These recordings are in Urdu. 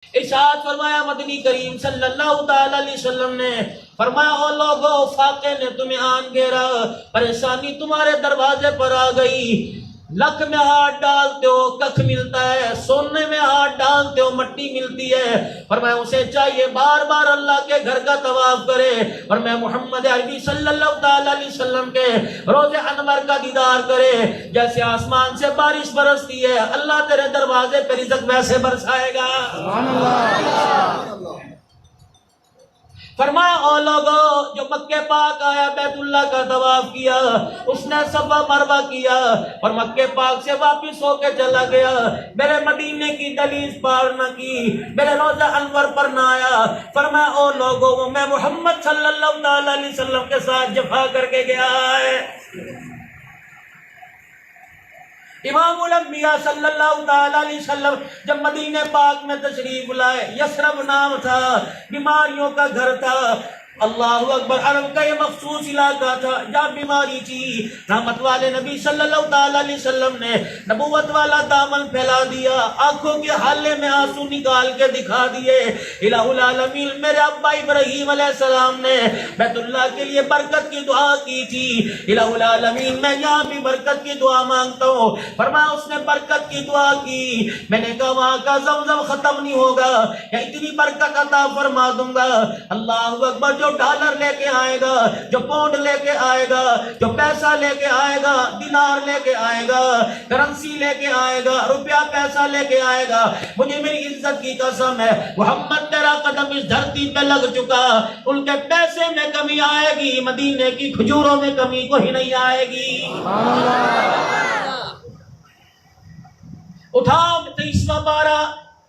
ارشاد فرمایا مدنی کریم صلی اللہ تعالی علیہ وسلم نے فرمایا او لوگو فاقے نے تمہیں آن گھیرا، پریشانی تمہارے دروازے پر آ گئی، لکھ میں ہاتھ ڈالتے ہو ککھ ملتا ہے، سونے میں ہاتھ ڈالتے ہو مٹی ملتی ہے، فرمایا اسے چاہیے بار بار اللہ کے گھر کا طواف کرے، فرمایا محمد عربی صلی اللہ تعالی علیہ وسلم کے روز انور کا دیدار کرے، جیسے آسمان سے بارش برستی ہے اللہ تیرے دروازے پہ رزق ویسے برسائے گا۔ سبحان اللہ۔ فرمایا او لوگو جو مکہ پاک آیا بیت اللہ کا طواف کیا، اس نے صفا مروہ کیا اور مکہ پاک سے واپس ہو کے چلا گیا، میرے مدینے کی دہلیز پار نہ کی، میرے روزہ انور پر نہ آیا، فرمایا او لوگو میں محمد صلی اللہ علیہ وسلم کے ساتھ جفا کر کے گیا ہے۔ امام الانبیاء صلی اللہ تعالی علیہ وسلم جب مدینہ پاک میں تشریف لائے، یثرب نام تھا، بیماریوں کا گھر تھا، اللہ اکبر، عرب کا یہ مخصوص علاقہ تھا جہاں بیماری تھی، رحمت والے نبی صلی اللہ تعالی علیہ وسلم نے نبوت والا دامن پھیلا دیا، آنکھوں کے حالے میں آنسو نکال کے دکھا دیے، الہ العالمین میرے ابا ابراہیم علیہ السلام نے بیت اللہ کے لیے برکت کی دعا کی تھی، الہ العالمین میں یہاں بھی برکت کی دعا مانگتا ہوں، فرمایا اس نے برکت کی دعا کی، میں نے کہا وہاں کا زمزم ختم نہیں ہوگا یا اتنی برکت عطا فرما دوں گا، اللہ اکبر، جو ڈالر لے کے آئے گا، جو پاؤنڈ لے کے آئے گا، جو پیسہ لے کے آئے گا، دینار لے کے آئے گا، کرنسی لے کے آئے گا، روپیہ پیسہ لے کے آئے گا، مجھے میری عزت کی قسم ہے محمد تیرا قدم اس دھرتی پہ لگ چکا، ان کے پیسے میں کمی آئے گی، مدینے کی کھجوروں میں کمی کوئی نہیں آئے گی۔ اٹھا 23واں پارہ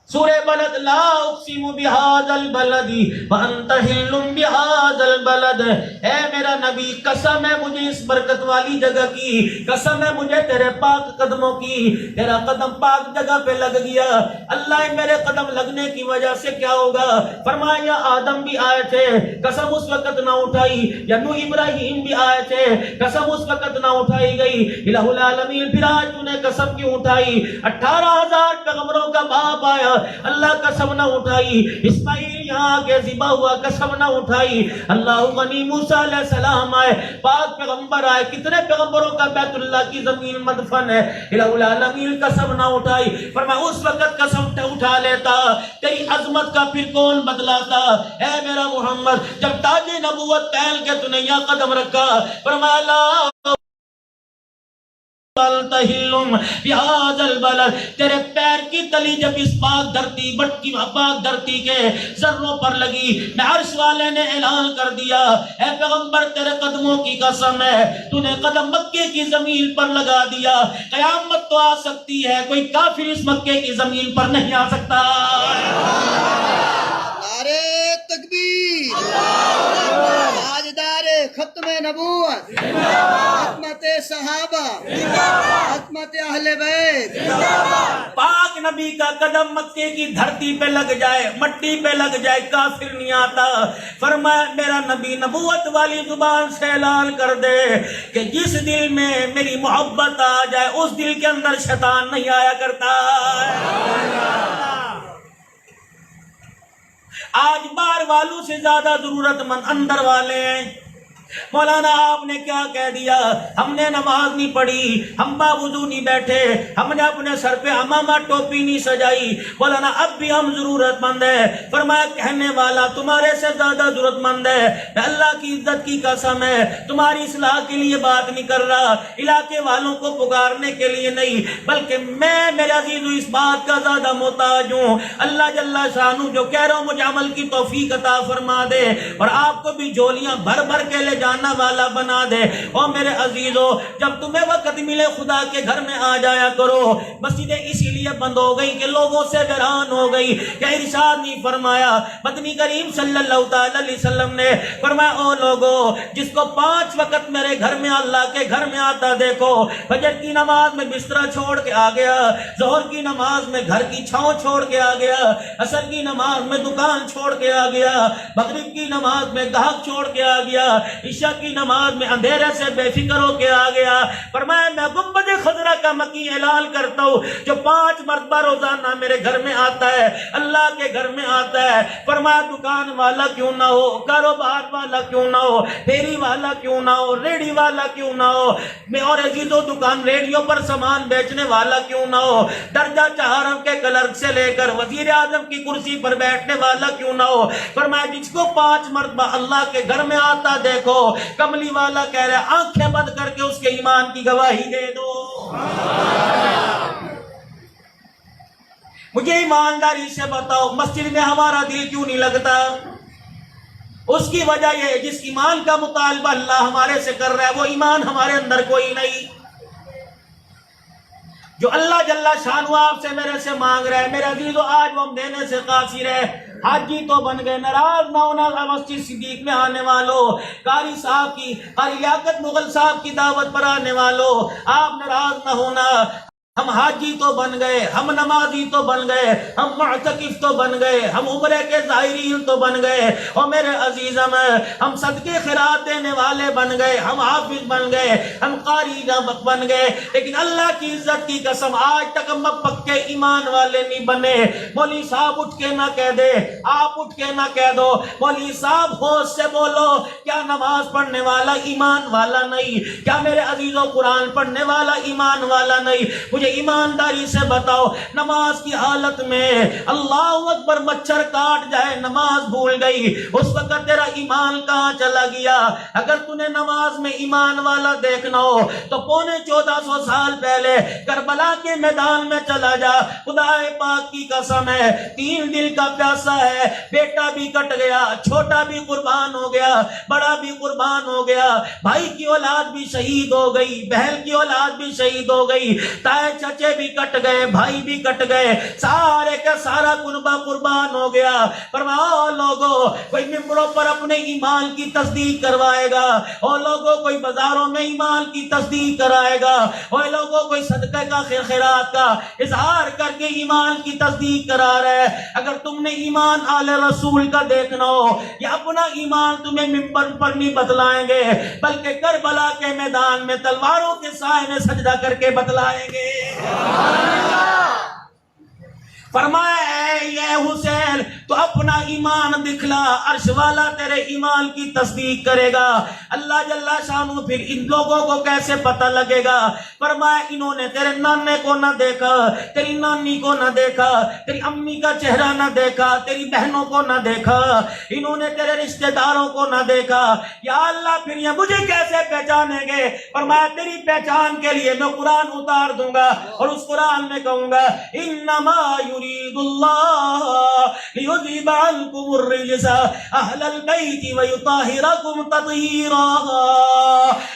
سورہ بلد، لا اقسم بہذا البلد وانت حل بہذا البلد، اے میرا نبی قسم ہے مجھے اس برکت والی جگہ کی، قسم ہے مجھے تیرے پاک قدموں کی، تیرا قدم پاک جگہ پہ لگ گیا، اللہ میرے قدم لگنے کی وجہ سے کیا ہوگا، فرمایا آدم بھی آئے تھے قسم اس وقت نہ اٹھائی، یا نوح ابراہیم بھی آئے تھے قسم اس وقت نہ اٹھائی گئی، الہ العالمین پھر آج تو نے قسم کیوں اٹھائی، 18,000 پیغمبروں کا باپ آیا اللہ قسم نہ اٹھائی، اسماعیل یہاں آگے ذبح ہوا قسم نہ اٹھائی، اللہ غنی موسیٰ علیہ السلام آئے، پاک پیغمبر آئے، کتنے پیغمبروں کا بیت اللہ کی زمین مدفن ہے، الہ العالمین قسم نہ اٹھائی، فرمایا اس وقت قسم اٹھا لیتا تیری عظمت کا پھر کون بدلاتا، اے میرا محمد جب تاج نبوت پہن کے تو نے یہاں قدم رکھا، فرمایا لا بہذا البلد، تیرے پیر کی تلی جب اس پاک دھرتی بٹکی پاک دھرتی کے ذروں پر لگی، میں عرش والے نے اعلان کر دیا اے پیغمبر تیرے قدموں کی قسم ہے تو نے قدم مکے کی زمین پر لگا دیا، قیامت تو آ سکتی ہے کوئی کافر اس مکے کی زمین پر نہیں آ سکتا۔ نعرہ تکبیر، تاجدار ختم نبوت، عظمت صحابہ، عظمت اہل بیت، پاک نبی کا قدم مکے کی دھرتی پہ لگ جائے، مٹی پہ لگ جائے، کافر نہیں آتا، فرمایا میرا نبی نبوت والی زبان سے اعلان کر دے کہ جس دل میں میری محبت آ جائے اس دل کے اندر شیطان نہیں آیا کرتا۔ آج باہر والوں سے زیادہ ضرورت مند اندر والے ہیں، مولانا آپ نے کیا کہہ دیا، ہم نے نماز نہیں پڑھی، ہم باوضو نہیں بیٹھے، ہم نے اپنے سر پہ عمامہ ٹوپی نہیں سجائی، مولانا اب بھی ہم ضرورت مند ہے، فرمایا کہنے والا تمہارے سے زیادہ ضرورت مند ہے، میں اللہ کی عزت کی قسم ہے تمہاری اصلاح کے لیے بات نہیں کر رہا، علاقے والوں کو پکارنے کے لیے نہیں، بلکہ میں میرے عزیزو اس بات کا زیادہ محتاج ہوں، اللہ جل شانہ جو کہہ رہا ہوں مجھے عمل کی توفیق عطا فرما دے اور آپ کو بھی جولیاں بھر بھر کے لے جانا والا بنا دے۔ او میرے عزیزو جب تمہیں وقت ملے خدا کے گھر میں آ جایا کرو، مسجدیں اسی لیے بند ہو گئی کہ لوگوں سے ویران ہو گئی، کہ ارشاد نہیں فرمایا مدنی کریم صلی اللہ تعالی علیہ وسلم نے فرمایا او لوگو جس کو 5 وقت میرے گھر میں اللہ کے گھر میں آتا دیکھو، فجر کی نماز میں بستر چھوڑ کے آ گیا، ظہر کی نماز میں گھر کی چھاؤں چھوڑ کے آ گیا، عصر کی نماز میں دکان چھوڑ کے آ گیا، مغرب کی نماز میں گاہک چھوڑ کے آ گیا، عشاء کی نماز میں اندھیرے سے بے فکر ہو کے آ گیا. فرمایا میں گنبد خضرا کا مکی اعلان کرتا ہوں جو 5 مرتبہ روزانہ میرے گھر میں آتا ہے, اللہ کے گھر میں آتا ہے. فرمایا دکان والا کیوں نہ ہو, کاروبار والا کیوں نہ ہو, پھیری والا کیوں نہ ہو, ریڑھی والا کیوں نہ ہو, میں اور عزیزوں دکان ریڈیو پر سامان بیچنے والا کیوں نہ ہو, درجہ چہارم کے کلرک سے لے کر وزیر اعظم کی کرسی پر بیٹھنے والا کیوں نہ ہو. فرمایا جس کو 5 مرتبہ اللہ کے گھر میں آتا دیکھو, کملی والا کہہ رہے آنکھیں بند کر کے اس کے ایمان کی گواہی دے دو. مجھے ایمانداری سے بتاؤ مسجد میں ہمارا دل کیوں نہیں لگتا؟ اس کی وجہ یہ جس ایمان کا مطالبہ اللہ ہمارے سے کر رہا ہے وہ ایمان ہمارے اندر کوئی نہیں. جو اللہ جل شانہ آپ سے میرے سے مانگ رہے ہیں میرے عزیزو, آج وہ ہم دینے سے قاصر ہے. حاجی تو بن گئے, ناراض نہ ہونا مسجد صدیق میں آنے والوں, قاری صاحب کی, قاری لیاقت مغل صاحب کی دعوت پر آنے والوں, آپ ناراض نہ ہونا. ہم حاجی تو بن گئے, ہم نمازی تو بن گئے, ہم معتکف تو بن گئے, ہم عمرے کے ظاہرین تو بن گئے, اور میرے عزیزم ہم صدقے خیرات دینے والے بن گئے, ہم حافظ بن گئے, ہم قاری بن گئے, لیکن اللہ کی عزت کی قسم آج تک ہم پکے ایمان والے نہیں بنے. مولوی صاحب اٹھ کے نہ کہہ دے, آپ اٹھ کے نہ کہہ دو, مولوی صاحب ہوش سے بولو, کیا نماز پڑھنے والا ایمان والا نہیں؟ کیا میرے عزیزوں قرآن پڑھنے والا ایمان والا نہیں؟ مجھے ایمانداری سے بتاؤ نماز کی حالت میں اللہ اکبر مچھر کاٹ جائے, نماز بھول گئی, اس وقت تیرا ایمان کہاں چلا گیا؟ اگر تُنے نماز میں ایمان والا دیکھنا ہو تو 1450 سال پہلے کربلا کے میدان میں چلا جا. خدا پاک کی قسم ہے 3 دل کا پیاسا ہے, بیٹا بھی کٹ گیا, چھوٹا بھی قربان ہو گیا, بڑا بھی قربان ہو گیا, بھائی کی اولاد بھی شہید ہو گئی, بہن کی اولاد بھی شہید ہو گئی, تائے چچے بھی کٹ گئے, بھائی بھی کٹ گئے, سارے کا سارا کنبہ قربان ہو گیا. فرماؤ لوگوں کوئی ممبروں پر اپنے ایمان کی تصدیق کروائے گا, اور لوگوں کوئی بازاروں میں ایمان کی تصدیق کرائے گا, اور لوگوں کوئی صدقہ کا خیرات کا اظہار کر کے ایمان کی تصدیق کرا رہے. اگر تم نے ایمان آل رسول کا دیکھنا ہو یا اپنا ایمان تمہیں ممبر پر نہیں بتلائیں گے بلکہ کربلا کے میدان میں تلواروں کے سائے میں سجدہ کر کے بتلائیں گے. فرمایا اے یہ حسین تو اپنا ایمان دکھلا, عرش والا تیرے ایمان کی تصدیق کرے گا. اللہ جل شانہ پھر ان لوگوں کو کیسے پتہ لگے گا؟ فرمایا انہوں نے تیرے نانے کو نہ دیکھا, تیری نانی کو نہ دیکھا, تیری امی کا چہرہ نہ دیکھا, تیری بہنوں کو نہ دیکھا, انہوں نے تیرے رشتہ داروں کو نہ دیکھا. یا اللہ پھر یہ مجھے کیسے پہچانیں گے؟ فرمایا تیری پہچان کے لیے میں قرآن اتار دوں گا, اور اس قرآن میں کہوں گا انما يريد الله ليذهب عنكم الرجس اهل البيت ويطهركم تطهيرا.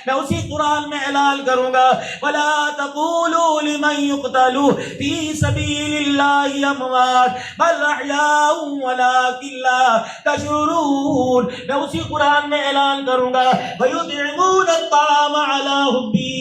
میں اسی قرآن میں اعلان کروں گا ولا تقولوا لمن يقتل في سبيل الله اموات بل احياء ولكن لا تشعرون. میں اسی قرآن میں اعلان کروں گا ويطعمون الطعام على حبه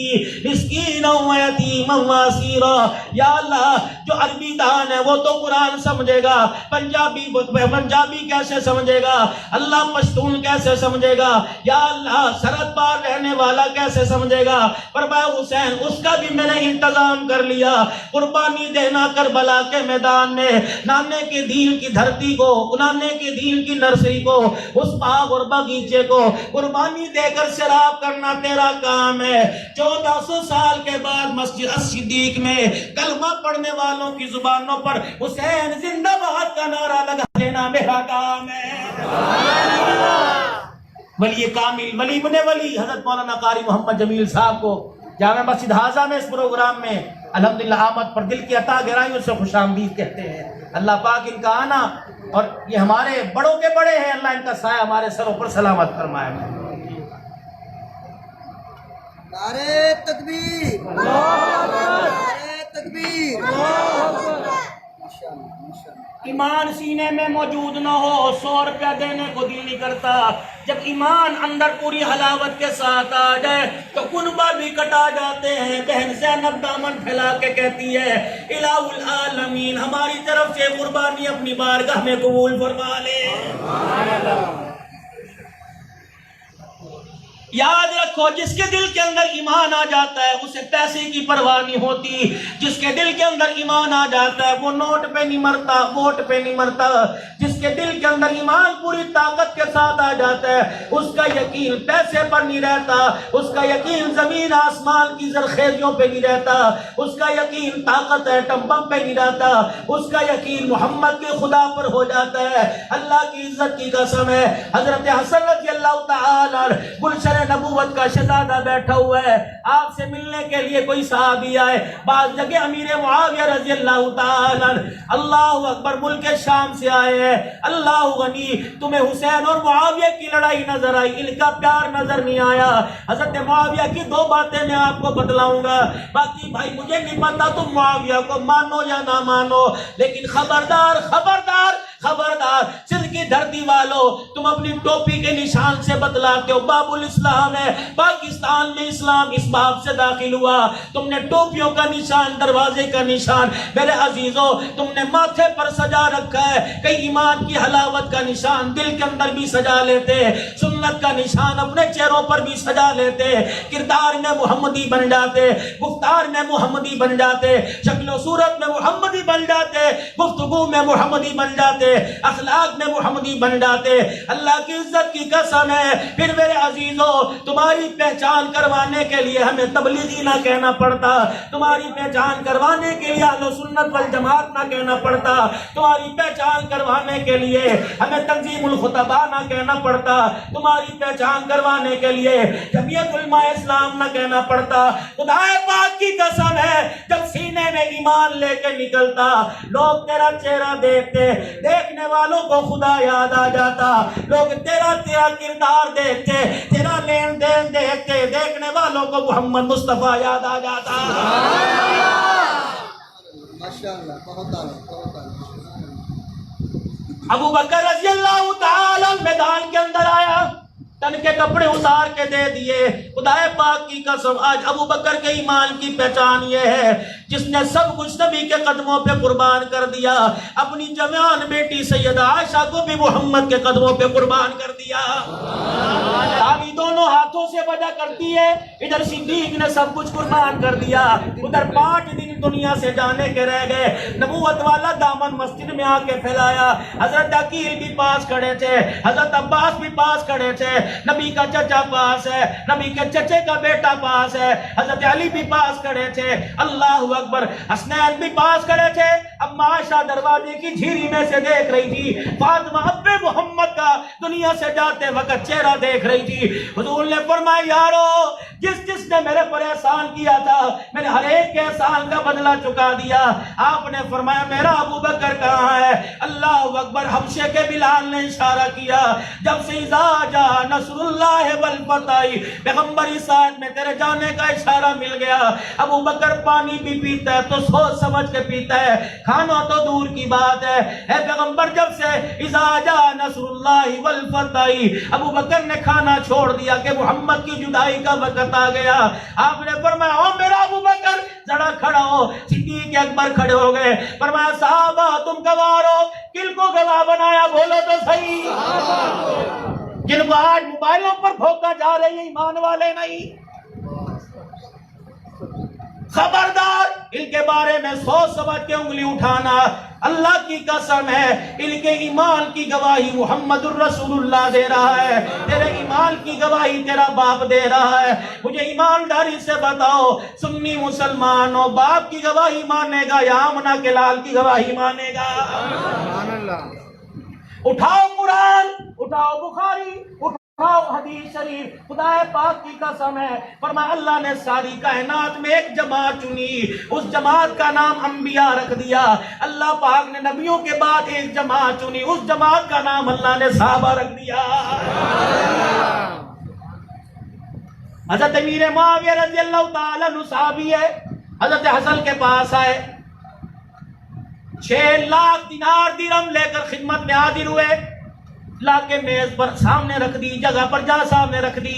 مسكينا ويتيما واسيرا. یا اللہ جو عربی دان ہے وہ تو قرآن سمجھے گا, پنجابی کیسے سمجھے گا, اللہ پشتون کیسے سمجھے گا, یا اللہ سرحد پار رہنے والا کیسے سمجھے گا. فرمایا حسین اس کا بھی میں نے انتظام کر لیا, قربانی دینا کربلا کے میدان میں, نانے کے دین کی دھرتی کو, نانے کے دین کی نرسری کو, اس باغ اور باغیچے کو قربانی دے کر سیراب کرنا تیرا کام ہے. 1400 سال کے بعد مسجد صدیق میں کلمہ پڑھنے والوں کی زبانوں پر حسین زندہ باد کا نعرہ لگا لینا میرا کام ہے. ولی کامل ولی ابن ولی حضرت مولانا قاری محمد جمیل صاحب کو جامع مسجد حاضہ میں اس پروگرام میں الحمدللہ آمد پر دل کی عطا گہرائیوں سے خوش آمدید کہتے ہیں. اللہ پاک ان کا آنا اور یہ ہمارے بڑوں کے بڑے ہیں, اللہ ان کا سایہ ہمارے سروں پر سلامت فرمائے. نعرے تکبیر, نعرے تکبیر. ایمان سینے میں موجود نہ ہو 100 روپیہ دینے کو دل نہیں کرتا. جب ایمان اندر پوری حلاوت کے ساتھ آ جائے تو کنبہ بھی کٹا جاتے ہیں. بہن زینب دامن پھیلا کے کہتی ہے الہ العالمین ہماری طرف سے قربانی اپنی بارگاہ میں قبول فرما لے. یاد رکھو جس کے دل کے اندر ایمان آ جاتا ہے اسے پیسے کی پرواہ نہیں ہوتی. جس کے دل کے اندر ایمان آ جاتا ہے وہ نوٹ پہ نہیں مرتا, ووٹ پہ نہیں مرتا. جس کے دل کے اندر ایمان پوری طاقت کے ساتھ آ جاتا ہے اس کا یقین پیسے پر نہیں رہتا, اس کا یقین زمین آسمان کی زرخیزیوں پہ نہیں رہتا, اس کا یقین طاقت ایٹم بم پہ نہیں رہتا, اس کا یقین محمد کے خدا پر ہو جاتا ہے. اللہ کی عزت کی قسم ہے, حضرت حسن رضی اللہ تعالی گلشن نبوت کا شہزادہ بیٹھا ہوا ہے, آپ سے ملنے کے لیے کوئی صحابی آئے. بعض جگہ امیر معاویہ رضی اللہ تعالی اللہ اکبر ملک شام سے آئے ہیں. اللہ غنی تمہیں حسین اور معاویہ کی لڑائی نظر آئی, ان کا پیار نظر نہیں آیا. حضرت معاویہ کی دو باتیں میں آپ کو بتلاؤں گا, باقی بھائی مجھے نہیں پتا تم معاویہ کو مانو یا نہ مانو, لیکن خبردار خبردار خبردار سندھ کی دھرتی والوں, تم اپنی ٹوپی کے نشان سے بتلاتے ہو باب الاسلام ہے. پاکستان میں اسلام اس باب سے داخل ہوا, تم نے ٹوپیوں کا نشان, دروازے کا نشان. میرے عزیزوں تم نے ماتھے پر سجا رکھا ہے, کئی ایمان کی حلاوت کا نشان دل کے اندر بھی سجا لیتے, سنت کا نشان اپنے چہروں پر بھی سجا لیتے, کردار میں محمدی بن جاتے, گفتار میں محمدی بن جاتے, شکل و صورت میں محمدی بن جاتے, گفتگو میں محمدی بن جاتے, اخلاق میں محمدی بن جاتے. اللہ کی عزت کی قسم ہے. پھر میرے عزیزوں تمہاری پہچان کروانے کے لیے ہمیں تبلیغی نہ کہنا پڑتا, تمہاری پہچان کروانے کے لیے اہل سنت والجماعت نہ کہنا پڑتا, تمہاری پہچان کروانے کے لیے ہمیں تنظیم الخطبہ نہ کہنا پڑتا, تمہاری پہچان کروانے کے لیے جمعیت علماء اسلام نہ کہنا پڑتا. خدا پاک کی قسم ہے جب سینے میں ایمان لے کے نکلتا لوگ تیرا چہرہ دیکھتے, دیکھنے والوں کو خدا یاد آ جاتا, لوگ تیرا کردار دیکھتے, تیرا لین دین دیکھتے, دیکھنے والوں کو محمد مصطفیٰ یاد آ جاتا. ماشاءاللہ, بہت اعلیٰ, بہت اعلیٰ. ابو بکر رضی اللہ تعالی میدان کے اندر آیا, تن کے کپڑے اتار کے دے دیے. خدا پاک کی قسم آج ابو بکر کے ایمان کی پہچان یہ ہے جس نے سب کچھ نبی کے قدموں پہ قربان کر دیا. اپنی جوان بیٹی سیدہ عائشہ کو بھی محمد کے قدموں پہ قربان کر دیا. تاوی دونوں ہاتھوں سے بجا کرتی ہے, ادھر صدیق نے سب کچھ قربان کر دیا, ادھر 5 دن دنیا سے جانے کے رہ گئے. نبوت والا دامن مسجد میں آ کے پھیلایا. حضرت عقیل بھی پاس کھڑے تھے, حضرت عباس بھی پاس کھڑے تھے, نبی کا چچا پاس ہے, نبی کے چچے کا بیٹا پاس ہے, حضرت علی بھی پاس کھڑے تھے. اللہ اکبر. حسنین بھی پاس کھڑے تھے. اب عائشہ دروازے کی جھیری میں سے دیکھ رہی تھی, فاطمہ ابے محمد کا دنیا سے جاتے وقت چہرہ دیکھ رہی تھی. حضور نے فرمایا یارو جس جس نے میرے پر احسان کیا تھا میں نے ہر ایک کے احسان کا بدلہ چکا دیا. آپ نے فرمایا میرا ابو بکر کہاں ہے؟ اللہ اکبر. حبشے کے بلال نے اشارہ کیا, جب سے اذا جاء نصر اللہ والفتح, پیغمبر ساتھ میں تیرے جانے کا اشارہ مل گیا. ابو بکر پانی بھی پیتا ہے تو سوچ سمجھ کے پیتا ہے, کھانا تو دور کی بات ہے. اے پیغمبر جب سے اذا جاء نصر اللہ والفتح ابو بکر نے کھانا چھوڑ دیا کہ محمد کی جدائی کا وقت آ گیا. آپ نے فرمایا او میرا ابو بکر ذرا کھڑا ہو. صدیق اکبر کھڑے ہو گئے. فرمایا صحابہ تم گواہ ہو, کل کو گواہ بنایا بولو تو صحیح. جن کو آج موبائلوں پر بھوکا جا رہے ہیں ایمان والے نہیں. خبردار ان کے بارے میں سوچ سمجھ کے انگلی اٹھانا. اللہ کی قسم ہے ان کے ایمان کی گواہی محمد الرسول اللہ دے رہا ہے, تیرے ایمان کی گواہی تیرا باپ دے رہا ہے. مجھے ایمانداری سے بتاؤ سنی مسلمان ہو باپ کی گواہی مانے گا یا آمنہ کے لال کی گواہی مانے گا؟ اٹھاؤ قرآن, اٹھاؤ بخاری, اٹھاؤ حدیث شریف. خدا پاک کی قسم ہے فرمایا اللہ نے ساری کائنات میں ایک جماعت چنی, اس جماعت کا نام انبیاء رکھ دیا. اللہ پاک نے نبیوں کے بعد ایک جماعت چنی, اس جماعت کا نام اللہ نے صحابہ رکھ دیا. حضرت امیر معاویہ رضی اللہ تعالی عنہ صحابی ہے, حضرت حسن کے پاس آئے, 6 لاکھ دینار درہم لے کر خدمت میں حاضر ہوئے. لا کے میز پر سامنے رکھ دی, جگہ پر جا سامنے رکھ دی.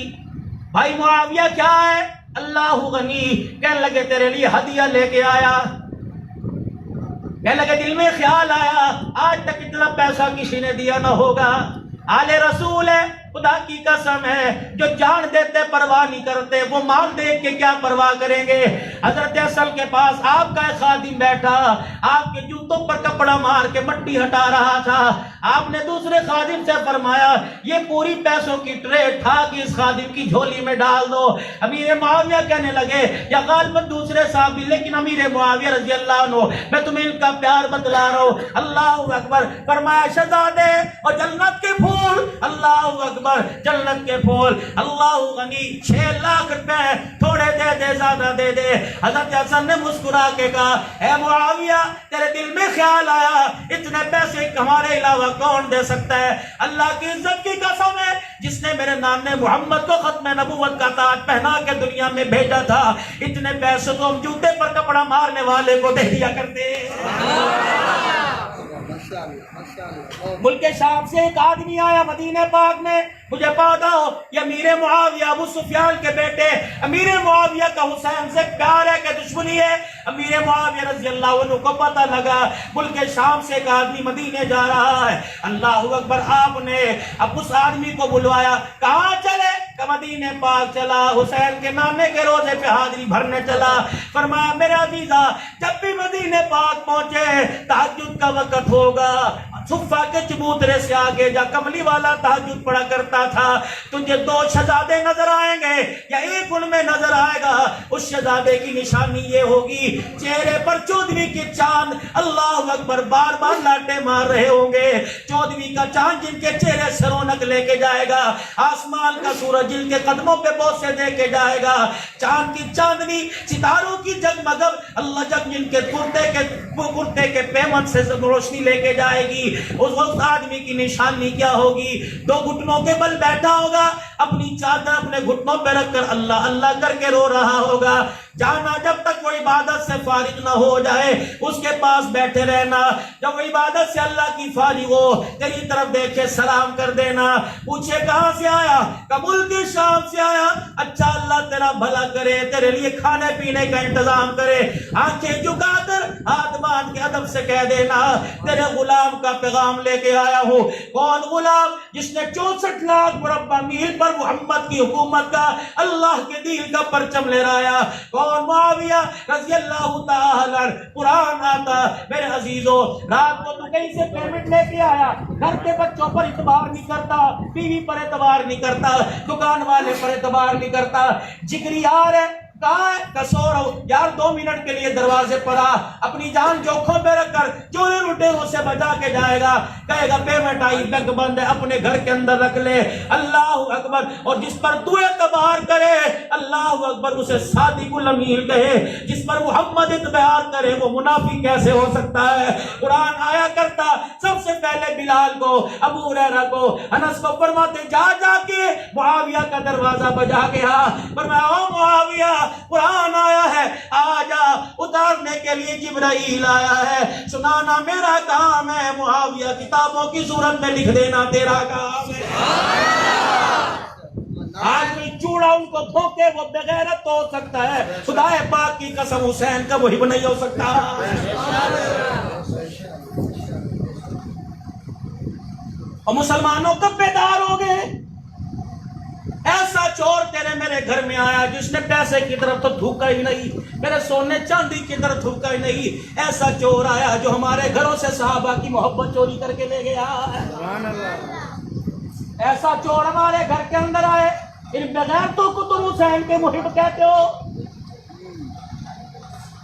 بھائی معاویہ کیا ہے؟ اللہ غنی. کہنے لگے تیرے لیے ہدیہ لے کے آیا. کہنے لگے دل میں خیال آیا آج تک اتنا پیسہ کسی نے دیا نہ ہوگا, آل رسول ہے, خدا کی قسم ہے جو جان دیتے پرواہ نہیں کرتے وہ مال دیکھ کے کیا پرواہ کریں گے. حضرت اصل کے پاس آپ کا ایک خادم بیٹھا آپ کے جوتوں پر کپڑا مار کے مٹی ہٹا رہا تھا. آپ نے دوسرے خادم سے فرمایا یہ پوری پیسوں کی ٹرے اٹھا کے اس خادم کی جھولی میں ڈال دو. امیر معاویہ کہنے لگے یا غالباً دوسرے صحابی لیکن امیر معاویہ رضی اللہ عنہ میں تمہیں ان کا پیار بتلا رہا ہوں. اللہ اکبر. فرمایا شہزادے اور جنت کے پھول. اللہ اکبر. جنت کے پھول. اللہ غنی 6 لاکھ روپے تھوڑے دے دے زیادہ دے دے. حضرت حسن نے مسکرا کے کہا اے معاویہ تیرے دل میں خیال آیا اتنے پیسے ہمارے علاوہ کون دے سکتا ہے. اللہ کی عزت کی قسم ہے جس نے میرے نانے محمد کو ختم نبوت کا تاج پہنا کے دنیا میں بھیجا تھا اتنے پیسے تو ہم جوتے پر کپڑا مارنے والے کو دے دیا کرتے. ملک شام سے ایک آدمی آیا مدینہ پاک میں. مجھے پتا ہو یہ امیر معاویہ ابو سفیان کے بیٹے امیر معاویہ کا حسین سے پیار ہے کہ دشمنی ہے. امیر معاویہ رضی اللہ عنہ کو پتہ لگا ملک شام سے ایک آدمی مدینے جا رہا ہے. اللہ اکبر. آپ نے اب اس آدمی کو بلوایا. کہاں چلے؟ کہ مدینے پاک چلا. حسین کے نانے کے روزے پہ حاضری بھرنے چلا. فرمایا میرے عزیزہ جب بھی مدینے پاک پہنچے تہجد کا وقت ہوگا صفہ کے چبوترے سے آگے جا کملی والا تہجد پڑھا کرتا تھا. تجھے 2 شہزادے نظر آئیں گے یا ایک ان میں نظر آئے گا. اس شہزادے کی نشانی یہ ہوگی چہرے پر 14ویں کی چاند. اللہ اکبر. بار بار لاٹے مار رہے ہوں گے. 14ویں کا چاند جن کے چہرے سے رونق لے کے جائے گا. آسمان کا سورج جن کے قدموں پہ بوسے دے کے جائے گا. چاند کی چاندنی ستاروں کی جگمگب اللہ جگ جن کے کرتے کے پیمن سے روشنی لے کے جائے گی. اس وقت آدمی کی نشانی کیا ہوگی؟ 2 گھٹنوں کے بل بیٹھا ہوگا اپنی چادر اپنے گھٹنوں پہ رکھ کر اللہ اللہ کر کے رو رہا ہوگا. جانا جب تک وہ عبادت سے فارغ نہ ہو جائے اس کے پاس بیٹھے رہنا. جب وہ عبادت سے اللہ کی فارغ ہو تیری طرف دیکھے سلام کر دینا. پوچھے کہاں سے آیا؟ قبول کی شام سے آیا. اچھا اللہ تیرا بھلا کرے تیرے لیے کھانے پینے کا انتظام کرے. آنکھیں جھکا کر ہاتھ باندھ کے ادب سے کہہ دینا تیرے غلام کا پیغام لے کے آیا ہوں. کون غلام؟ جس نے 64 لاکھ مربع میل پر محمد کی حکومت کا اللہ کے دین کا پرچم لہرایا. کون؟ معاویہ رضی اللہ تعالی. قرآن آتا میرے عزیزوں رات کو تو کہیں سے پیمنٹ لے کے آیا. گھر کے بچوں پر اعتبار نہیں کرتا, بیوی پر اعتبار نہیں کرتا, دکان والے پر اعتبار نہیں کرتا. جگری یار ہے کہاں ہے؟ کسور یار 2 منٹ کے لیے دروازے پر آ. اپنی جان جوکھوں پہ رکھ کر چورے لٹیروں سے بچا کے جائے گا. کہے گا پیمنٹ آئی بینک بند ہے اپنے گھر کے اندر رکھ لے. اللہ اکبر. اور جس پر تو اعتبار کرے اللہ اکبر اسے صادق الامین کہے. جس پر محمد اعتبار کرے وہ منافق کیسے ہو سکتا ہے؟ قرآن آیا کرتا سب سے پہلے بلال کو ابو ہریرہ کو انس کو فرماتے جا جا کے معاویہ کا دروازہ بجا گیا. فرمایا او معاویہ قرآن آیا ہے آ جا. اتارنے کے لیے جبرائیل آیا ہے. سنانا میرا کام ہے. معاویہ کتابوں کی صورت میں لکھ دینا تیرا کام ہے. آج کوئی چوڑا ان کو دھوکے وہ بغیرت ہو سکتا ہے. خدا پاک کی قسم حسین کا محب نہیں ہو سکتا. اور مسلمانوں کب بیدار ہو گئے؟ ایسا چور تیرے میرے گھر میں آیا جس نے پیسے کی طرف تو تھوکا ہی نہیں, میرے سونے چاندی کی طرف تھوکا ہی نہیں. ایسا چور آیا جو ہمارے گھروں سے صحابہ کی محبت چوری کر کے لے گیا. ایسا چور ہمارے گھر کے اندر آئے. ان بغیر تو تم حسین کے محب کہتے ہو.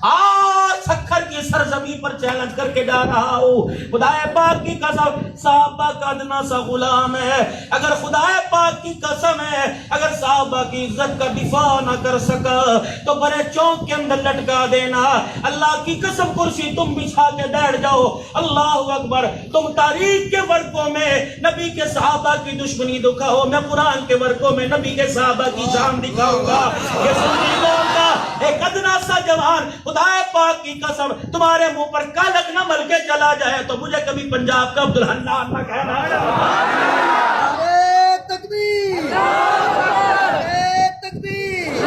آج سکھر کی سرزمین پر چیلنج کر کے جا رہا ہوں. خدا پاک کی قسم صحابہ کا ادنا سا غلام ہے. اگر خدا پاک کی قسم ہے اگر صحابہ کی عزت کا دفاع نہ کر سکا تو بڑے چوک کے اندر لٹکا دینا. اللہ کی قسم کرسی تم بچھا کے بیٹھ جاؤ. اللہ اکبر. تم تاریخ کے ورقوں میں نبی کے صحابہ کی دشمنی دکھاؤ, میں قرآن کے ورقوں میں نبی کے صحابہ کی شان دکھاؤں گا. یہ سنی لوگ کا ایک ادنا سا جوان خدا پاک کی قسم تمہارے منہ پر کالک نہ مل کے چلا جائے تو مجھے کبھی پنجاب کا عبدالحنان نہ کہنا. تکبیر تکبیر.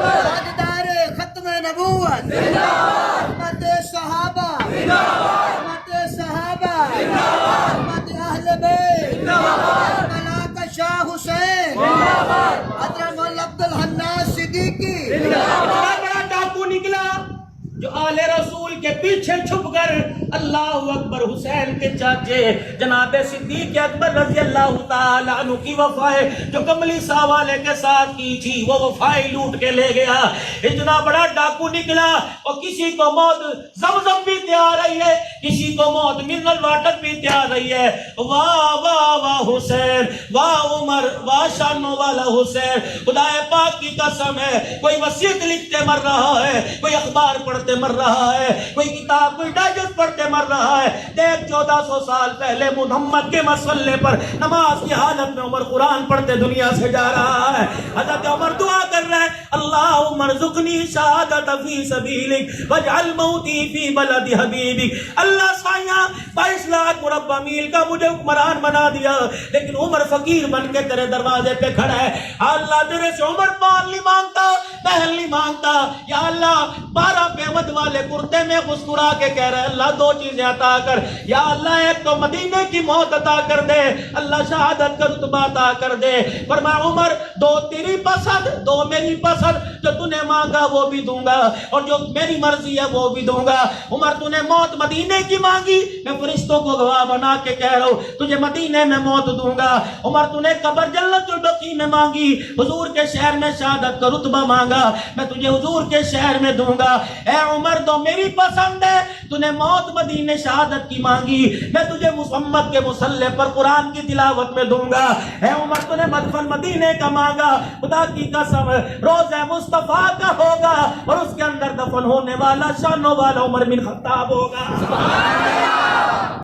تاجدار ختم نبوت حرمت صحابہ حرمت صحابہ حرمت اہل بیت کربلا کا شاہ اتنا بڑا ڈاکو نکلا جو آل رسول کے پیچھے چھپ کر اللہ اکبر حسین کے چاچے جناب صدیق اکبر رضی اللہ تعالیٰ عنہ کی وفائے جو کملی ساوالے کے ساتھ کی تھی وہ وفائے لوٹ کے لے گیا. اتنا بڑا ڈاکو نکلا اور کسی کو موت زمزم پیتے آ رہی ہے, کسی کو موت منرل واٹر پیتے آ رہی ہے. واہ واہ واہ حسین, واہ عمر, واہ شانوں والا حسین. خدا پاک کی قسم ہے کوئی وصیت لکھتے مر رہا ہے, کوئی اخبار پڑھتے مر رہا ہے, کوئی کتاب کوئی ڈائجسٹ پڑھتے مر رہا ہے. دیکھ 1400 سال پہلے محمد کے مسلے پر نماز کی حالت میں عمر قرآن پڑھتے دنیا سے جا رہا ہے. حضرت عمر دعا کر رہے ہیں اللہم ارزقنی شہادت فی سبیلک واجعل موتی فی بلد حبیبک. اللہ سائیاں 22 لاکھ مربع میل کا مجھے حکمران بنا دیا, لیکن عمر فقیر بن کے تیرے دروازے پہ کھڑا ہے. اللہ تیرے سے عمر پال نہیں مانگتا, محل نہیں مانگتا. یا اللہ 12 پیمد والے کرتے میں مسکرا کے کہہ رہے اللہ 2 چیزیں عطا کر. یا اللہ ایک تو مدینے کی موت عطا کر دے, اللہ شہادت کا رتبہ عطا کر دے. فرمایا عمر 2 تیری پسند 2 میری پسند, جو تو نے مانگا وہ بھی دوں گا اور جو میری مرضی ہے وہ بھی دوں گا. عمر تو نے موت مدینے کی مانگی, میں فرشتوں کو گواہ بنا کے کہہ رہا ہوں تجھے مدینے میں موت دوں گا. عمر تو نے قبر جنت البقیع میں مانگی, حضور کے شہر میں شہادت کا رتبہ مانگا, میں تجھے حضور کے شہر میں دوں گا. اے عمر تو میری پسند ہے, تو نے موت مدینے شہادت کی مانگی, میں تجھے محمد کے مصلی پر قرآن کی تلاوت میں دوں گا. اے عمر تو نے مدفن مدینے کا مانگا, خدا کی قسم روضہ مصطفیٰ کا ہوگا اور اس کے اندر دفن ہونے والا شانوں والا عمر بن خطاب ہوگا.